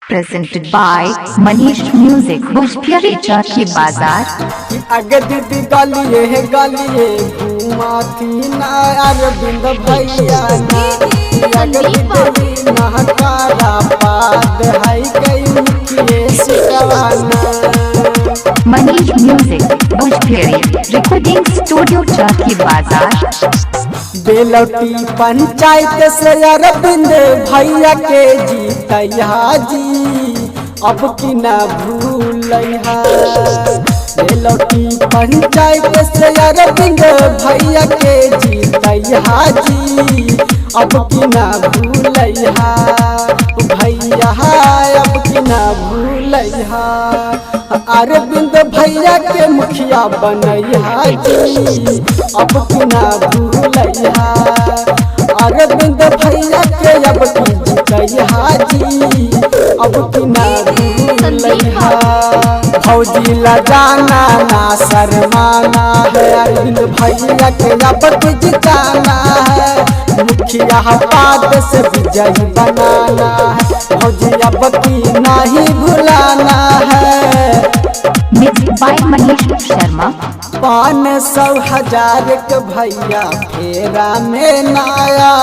Presented by Manish Music, Bhojpuri चाट की बाजार। अगे दीदी गलिए गलिए घुमाती ना अरविंद भैया अगे दीदी नहकारा पाद है गई मुखिए सिकवाना। Manish music Bhojpuri recording studio चाट की बाजार। बेलौटी पंचायत से अरविंद भैया के जीतैया जी अब की ना भूलैया। बेलौटी पंचायत से अरविंद भैया के जीतैया जी अब की ना भूलैया भैया अब की ना भूलैया। अरविंद भैया के मुखिया बनैया जी अब की ना भूलैया। अरविंद भैया के अब की जीतैया जी अब की ना भूलैया। भौजी लगाना ना शर्माना है अरविंद भैया के अब की जिताना है। मुखिया पाद से विजयी बनाना है भौजी अब की नहीं भुलाना है। बाय मनीष शर्मा 500,000 के भैया फेरा में नाया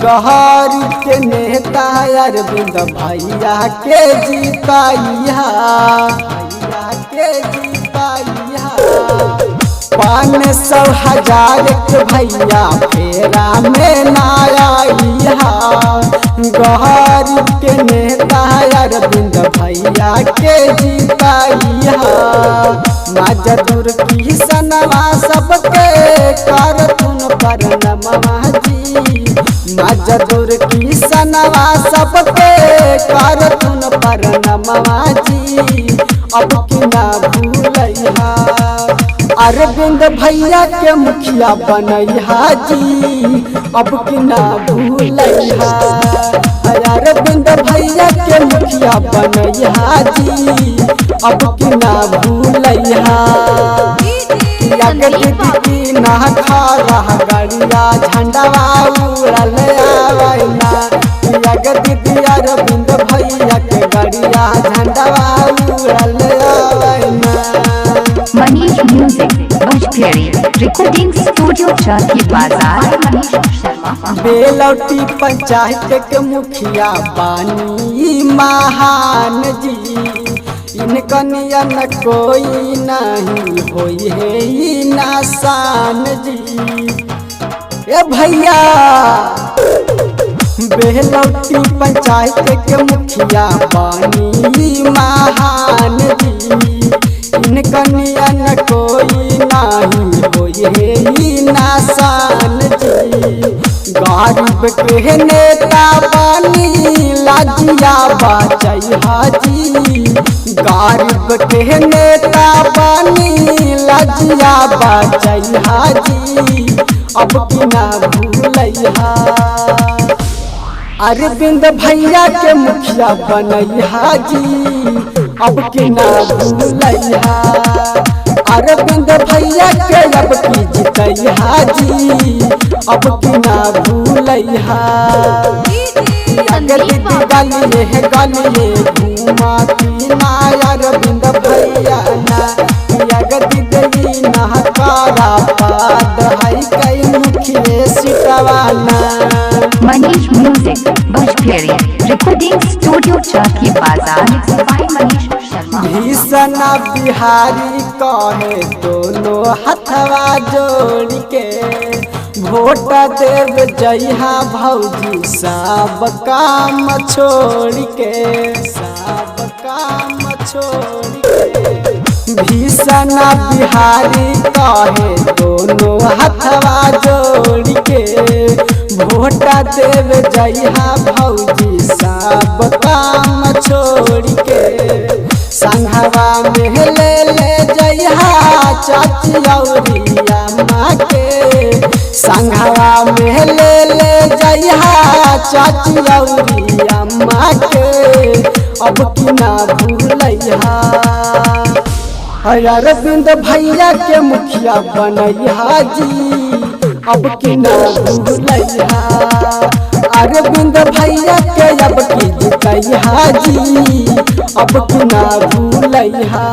गहरी के नेता अरविंद भैया के जीताइया भैया के जीताइया। 500,000 के भैया फेरा में नाया गहरी के नेता अरविंद भैया के जीताइया। मजदूर की सनवा सबके करथुन पर नमा जी मजदूर की सनवा सबके करथुन पर नमा जी अब की ना भूलैया। अरविंद भैया के मुखिया बनैया जी अब की ना भूलैया। अरविंद भैया के मुखिया बनैया जी अब की ना भूलैया। दीदी ना खा रहा गड़िया झंडवा उड़ल आवैना दीदी अरविंद भैया के गड़िया झंडवा उड़ल आवैना। Manish music Bhojpuri recording studio चाट की बाजार। मनीष शर्मा बेलौटी पंचायत के मुखिया बानी महान जी इनका नियन कोई नहीं होई है नासान जी। ए भैया बेलौटी पंचायत के मुखिया बानी महान जी इनका नियन कोई नहीं होई है नासान जी। गरीब के नेता बानी लाजिया बचैया जी गरीब के नेता बानी लाजिया बचैया जी अब की ना भूलैया। अरविंद भैया के मुखिया बनैया जी अब की ना भूलैया। अरविंद भैया के अब की जीतैया जी अब की ना भूलैया। दीदी गलिए गलिए घुमाती ना अरविंद भैया दीदी नहकारा पाद है कई मुखिए सिकवाना। Manish music Bhojpuri recording studio चाट की बाजार। बाय मनीष शर्मा भीषणा बिहारी कहे दोनों हथवा जोड़ के वोट देव जइहा भौजी सब काम छोड़ के सब काम छोड़ के। भीषणा बिहारी कहे दोनों हथवा जोड़ के वोट देव जइहा भौजी सब काम छोड़ के। संघवा में ले जइहा चाची औरिया माँ के संघवा में ले जइहा चाची औरिया माँ के अब की ना भूलैया। अरविंद भैया के मुखिया बनैया जी अब की ना भूलैया। अरविंद भैया के अब की जितैहा जी अब की ना भूलैहा।